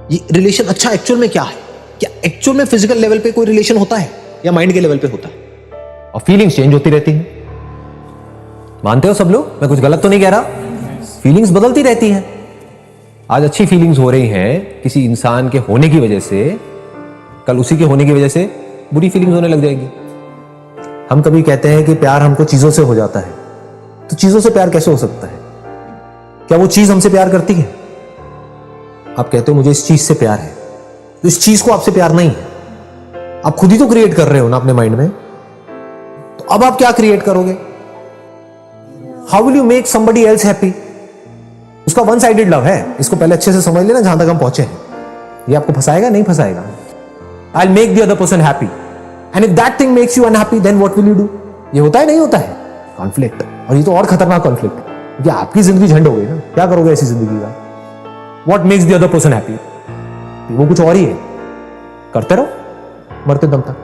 ये रिलेशन अच्छा एक्चुअल में क्या है? क्या एक्चुअल में फिजिकल लेवल पे कोई रिलेशन होता है या माइंड के लेवल पे होता है? और फीलिंग्स चेंज होती रहती हैं। मानते हो सब लोग? मैं कुछ गलत तो नहीं कह रहा? फीलिंग्स बदलती रहती हैं। आज अच्छी फीलिंग्स हो रही हैं किसी इंसान के होने की वजह से, कल उसी के होने की वजह से बुरी फीलिंग्स होने लग जाएंगी। हम कभी कहते हैं कि प्यार हमको चीजों से हो जाता है, तो चीजों से प्यार कैसे हो सकता है? क्या वो चीज हमसे प्यार करती है? आप कहते हो मुझे इस चीज से प्यार है, तो इस चीज को आपसे प्यार नहीं है, आप खुद ही तो क्रिएट कर रहे हो ना अपने माइंड में। तो अब आप क्या क्रिएट करोगे? How will you make somebody else happy? उसका वन साइडेड लव है। इसको पहले अच्छे से समझ लेना जहां तक हम पहुंचे हैं। ये आपको फंसाएगा? नहीं फंसाएगा। I will make the other person happy and if that thing makes you unhappy then what will you do? ये होता है नहीं होता है? कॉन्फ्लिक्ट। और ये तो और खतरनाक कॉन्फ्लिक्ट है, क्योंकि आपकी जिंदगी झंड हो गई ना। क्या करोगे ऐसी जिंदगी का? What makes the other person happy? वो कुछ और ही है। करते रहो मरते दम तक।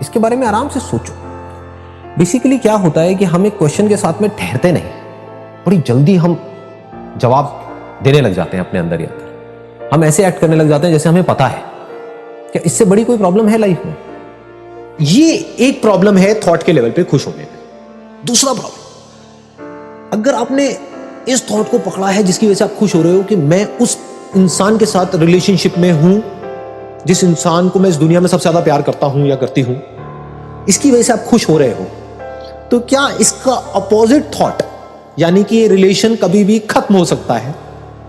इसके बारे में आराम से सोचो। बेसिकली क्या होता है कि हम एक क्वेश्चन के साथ में ठहरते नहीं, बड़ी जल्दी हम जवाब देने लग जाते हैं अपने अंदर ही अंदर। हम ऐसे एक्ट करने लग जाते हैं जैसे हमें पता है। क्या इससे बड़ी कोई प्रॉब्लम है लाइफ में? ये एक प्रॉब्लम है थॉट के लेवल पे खुश होने में। दूसरा प्रॉब्लम, अगर आपने इस थॉट को पकड़ा है जिसकी वजह से आप खुश हो रहे हो कि मैं उस इंसान के साथ रिलेशनशिप में हूं जिस इंसान को मैं इस दुनिया में सबसे ज्यादा प्यार करता हूं या करती हूं, इसकी वजह से आप खुश हो रहे हो, तो क्या इसका अपोजिट थॉट, यानी कि ये रिलेशन कभी भी खत्म हो सकता है,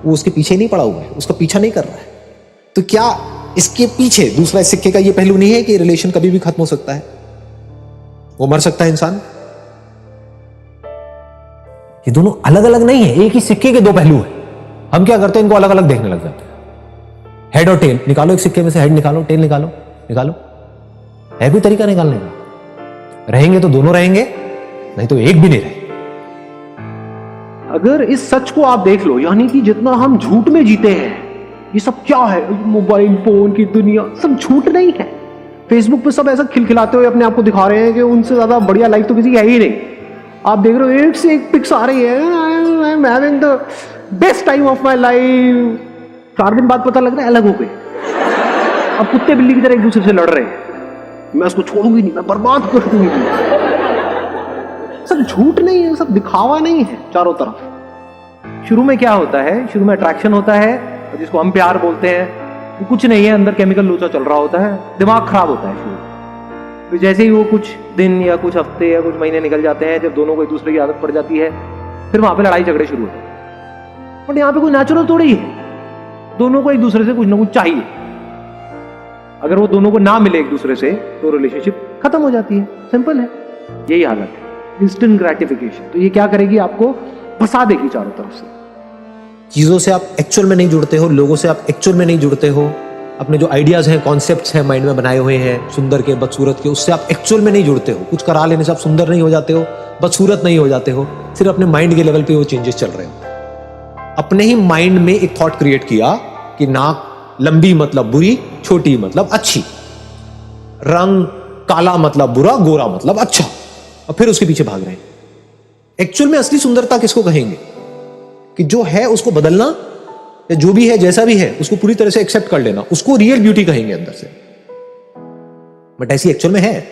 वो उसके पीछे नहीं पड़ा हुआ है, उसका पीछा नहीं कर रहा है, तो क्या इसके पीछे दूसरा सिक्के का ये पहलू नहीं है कि रिलेशन कभी भी खत्म हो सकता है, वो मर सकता है इंसान? ये दोनों अलग अलग नहीं है, एक ही सिक्के के दो पहलू हैं। हम क्या करते हैं, इनको अलग अलग देखने लग जाते हैं। हेड और टेल निकालो, एक सिक्के में से हेड निकालो, टेल निकालो, निकालो। है कोई तरीका निकालने का? रहेंगे तो दोनों रहेंगे, नहीं तो एक भी नहीं रहे। अगर इस सच को आप देख लो, यानी कि जितना हम झूठ में जीते हैं, ये सब क्या है, मोबाइल फोन की दुनिया, सब झूठ नहीं है। फेसबुक पे सब ऐसा खिलखिलाते हुए अपने आप को दिखा रहे हैं कि उनसे ज्यादा बढ़िया लाइफ तो किसी की है ही नहीं। आप देख रहे हो एक से एक पिक्स आ रही है, I am having the best time of my life. 4 दिन बाद पता लग रहा है अलग हो गए। अब कुत्ते बिल्ली की तरह एक दूसरे से लड़ रहे हैं, मैं उसको छोड़ूंगी नहीं, मैं बर्बाद कर दूंगी। सब झूठ नहीं है, सब दिखावा नहीं है चारों तरफ। शुरू में क्या होता है, शुरू में अट्रैक्शन होता है, जिसको हम प्यार बोलते हैं। वो कुछ नहीं है, अंदर केमिकल लोचा चल रहा होता है, दिमाग खराब होता है शुरू। फिर जैसे ही वो कुछ दिन या कुछ हफ्ते या कुछ महीने निकल जाते हैं, जब दोनों को एक दूसरे की आदत पड़ जाती है, फिर वहां पे लड़ाई झगड़े शुरू होते हैं। बट यहाँ पे कोई नेचुरल थोड़ी है, दोनों को एक दूसरे से कुछ ना कुछ चाहिए। अगर वो दोनों को ना मिले एक दूसरे से, तो रिलेशनशिप खत्म हो जाती है। सिंपल है, यही हालत है, इंस्टेंट ग्रेटिफिकेशन। तो ये क्या करेगी, आपको फंसा देगी चारों तरफ से। चीजों से आप एक्चुअल में नहीं जुड़ते हो, लोगों से आप एक्चुअल में नहीं जुड़ते हो, अपने जो आइडियाज हैं, कॉन्सेप्ट्स हैं माइंड में बनाए हुए हैं, सुंदर के बदसूरत के, उससे आप एक्चुअल में नहीं जुड़ते हो। कुछ करा लेने से आप सुंदर नहीं हो जाते हो, बदसूरत नहीं हो जाते हो, सिर्फ अपने माइंड के लेवल पे वो चेंजेस चल रहे हो। अपने ही माइंड में एक थॉट क्रिएट किया कि नाक लंबी मतलब बुरी, छोटी मतलब अच्छी, रंग काला मतलब बुरा, गोरा मतलब अच्छा, और फिर उसके पीछे भाग रहे हैं। एक्चुअल में असली सुंदरता किसको कहेंगे? कि जो है उसको बदलना, या जो भी है जैसा भी है उसको पूरी तरह से एक्सेप्ट कर लेना, उसको रियल ब्यूटी कहेंगे अंदर से। बट ऐसी एक्चुअल में है?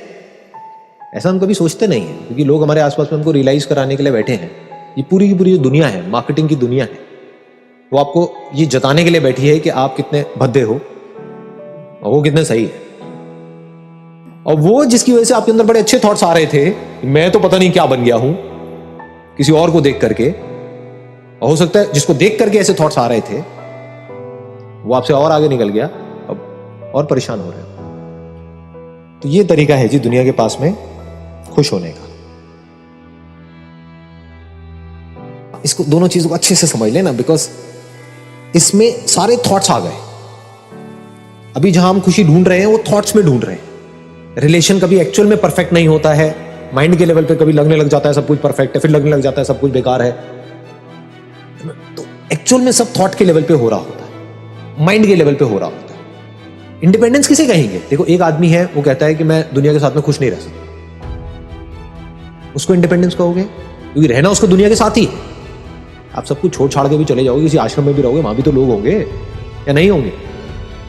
ऐसा हम कभी सोचते नहीं है, क्योंकि लोग हमारे आसपास में हमको रियलाइज कराने के लिए बैठे हैं। ये पूरी की पूरी जो दुनिया है, मार्केटिंग की दुनिया है, वो आपको ये जताने के लिए बैठी है कि आप कितने भद्दे हो और वो कितने सही है। और वो जिसकी वजह से आपके अंदर बड़े अच्छे थॉट्स आ रहे थे, मैं तो पता नहीं क्या बन गया हूं किसी और को देख करके, और हो सकता है जिसको देख करके ऐसे थॉट्स आ रहे थे वो आपसे और आगे निकल गया, अब और परेशान हो रहे हो। तो ये तरीका है जी दुनिया के पास में खुश होने का। इसको दोनों चीजों को अच्छे से समझ लेना, बिकॉज इसमें सारे थॉट्स आ गए। अभी जहां हम खुशी ढूंढ रहे हैं वो थॉट्स में ढूंढ रहे हैं। रिलेशन कभी एक्चुअल में परफेक्ट नहीं होता है, माइंड के लेवल पे कभी लगने लग जाता है सब कुछ परफेक्ट है, फिर लगने लग जाता है सब कुछ बेकार है। तो एक्चुअल में सब थॉट के लेवल पे हो रहा होता है, माइंड के लेवल पे हो रहा होता है। इंडिपेंडेंस किसे कहेंगे? देखो, एक आदमी है वो कहता है कि मैं दुनिया के साथ में खुश नहीं रह सकता, उसको इंडिपेंडेंस कहोगे? क्योंकि रहना उसको दुनिया के साथ ही है। आप सब कुछ छोड़ छाड़ के भी चले जाओगे, किसी आश्रम में भी रहोगे, वहां भी तो लोग होंगे या नहीं होंगे?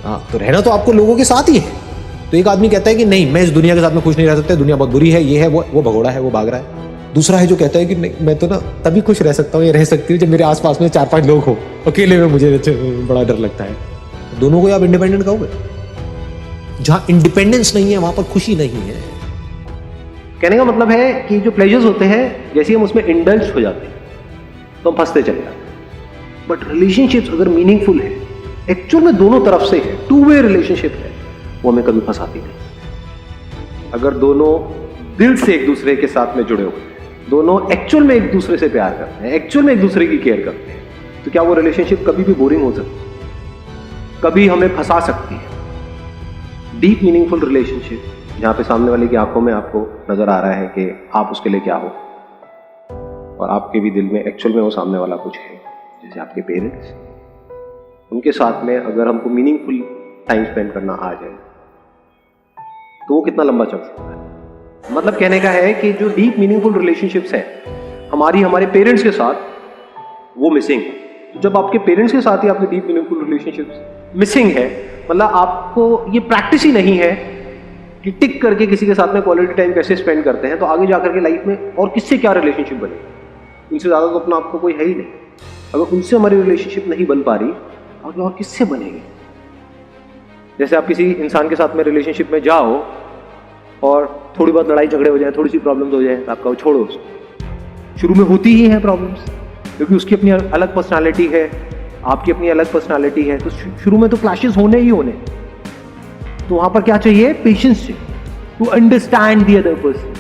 हाँ, तो रहना तो आपको लोगों के साथ ही है। तो एक आदमी कहता है कि नहीं, मैं इस दुनिया के साथ में खुश नहीं रह सकता, दुनिया बहुत बुरी है, ये है, वो भगोड़ा है, वो भाग रहा है। दूसरा है जो कहता है कि नहीं, मैं तो ना तभी खुश रह सकता हूँ या रह सकती हूँ जब मेरे आसपास में 4-5 लोग हो, अकेले में मुझे बड़ा डर लगता है। दोनों को आप इंडिपेंडेंट कहोगे? जहां इंडिपेंडेंस नहीं है वहां पर खुशी नहीं है। कहने का मतलब है कि जो प्लेजर्स होते हैं, जैसे हम उसमें इंडल्ज हो जाते हैं तो हम फंसते चले जाते हैं। बट रिलेशनशिप्स अगर मीनिंगफुल है, एक्चुअल में दोनों तरफ से है, टू वे रिलेशनशिप है, वो हमें कभी फंसाती नहीं। अगर दोनों दिल से एक दूसरे के साथ में जुड़े हुए हैं, दोनों एक्चुअल में एक दूसरे से प्यार करते हैं, एक्चुअल में एक दूसरे की केयर करते हैं, तो क्या वो रिलेशनशिप कभी भी बोरिंग हो सकती है? कभी हमें फंसा सकती है? डीप मीनिंगफुल रिलेशनशिप जहां पे सामने वाले की आंखों में आपको नजर आ रहा है कि आप उसके लिए क्या हो, और आपके भी दिल में एक्चुअल में वो सामने वाला कुछ है, जैसे आपके पेरेंट्स, उनके साथ में अगर हमको मीनिंगफुल टाइम स्पेंड करना आ जाए तो वो कितना लंबा चल सकता है। मतलब कहने का है कि जो डीप मीनिंगफुल रिलेशनशिप्स हैं हमारे पेरेंट्स के साथ, वो मिसिंग है। तो जब आपके पेरेंट्स के साथ ही आपके डीप मीनिंगफुल रिलेशनशिप्स मिसिंग है, मतलब आपको ये प्रैक्टिस ही नहीं है कि टिक करके किसी के साथ में क्वालिटी टाइम कैसे स्पेंड करते हैं, तो आगे जाकर के लाइफ में और किससे क्या रिलेशनशिप बनेगी? उनसे ज़्यादा तो अपना आपको कोई है ही नहीं। अगर उनसे हमारी रिलेशनशिप नहीं बन पा रही, आगे और किससे बनेगी? जैसे आप किसी इंसान के साथ में रिलेशनशिप में जाओ और थोड़ी बहुत लड़ाई झगड़े हो जाए, थोड़ी सी प्रॉब्लम्स हो जाए, तो आपका वो छोड़ो उसको। शुरू में होती ही हैं प्रॉब्लम्स, क्योंकि उसकी अपनी अलग पर्सनालिटी है, आपकी अपनी अलग पर्सनालिटी है, तो शुरू में तो क्लैशेस होने ही होने। तो वहां पर क्या चाहिए? पेशेंस चाहिए, to understand the other person.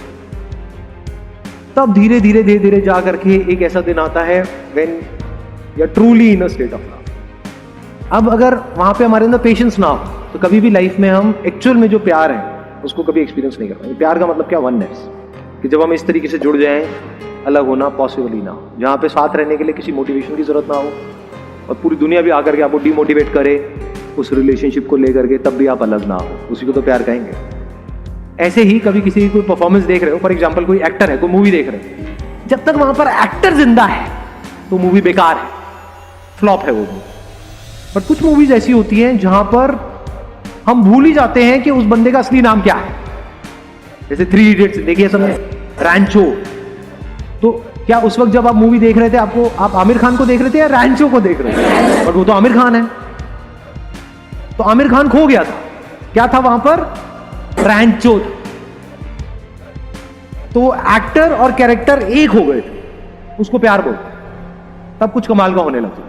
तब धीरे धीरे धीरे धीरे जा करके एक ऐसा दिन आता है when you are truly in a state of love. अब अगर वहां पे हमारे अंदर पेशेंस ना हो तो कभी भी लाइफ में हम एक्चुअल में जो प्यार है उसको कभी एक्सपीरियंस नहीं कर पाएंगे। प्यार का मतलब क्या? वननेस, कि जब हम इस तरीके से जुड़ जाएं, अलग होना पॉसिबल ही ना हो, जहां पे साथ रहने के लिए किसी मोटिवेशन की जरूरत ना हो और पूरी दुनिया भी आकर के आपको डिमोटिवेट करे उस रिलेशनशिप को लेकर के, तब भी आप अलग ना हो, उसी को तो प्यार कहेंगे। ऐसे ही कभी किसी की कोई परफॉर्मेंस देख रहे हो, फॉर एग्जांपल कोई एक्टर है, कोई मूवी देख रहे हो, जब तक वहां पर एक्टर जिंदा है तो मूवी बेकार है, फ्लॉप है वो मूवी। बट कुछ मूवीज ऐसी होती हैं जहां पर हम भूल ही जाते हैं कि उस बंदे का असली नाम क्या है। जैसे 3 इडियट्स देखिए सबने, रैंचो। तो क्या उस वक्त जब आप मूवी देख रहे थे आप आमिर खान को देख रहे थे या रैंचो को देख रहे थे? बट वो तो आमिर खान है। तो आमिर खान खो गया था, क्या था वहां पर? रैंचो था। तो एक्टर और कैरेक्टर एक हो गए थे, उसको प्यार बोलते, तब कुछ कमाल का होने लगता।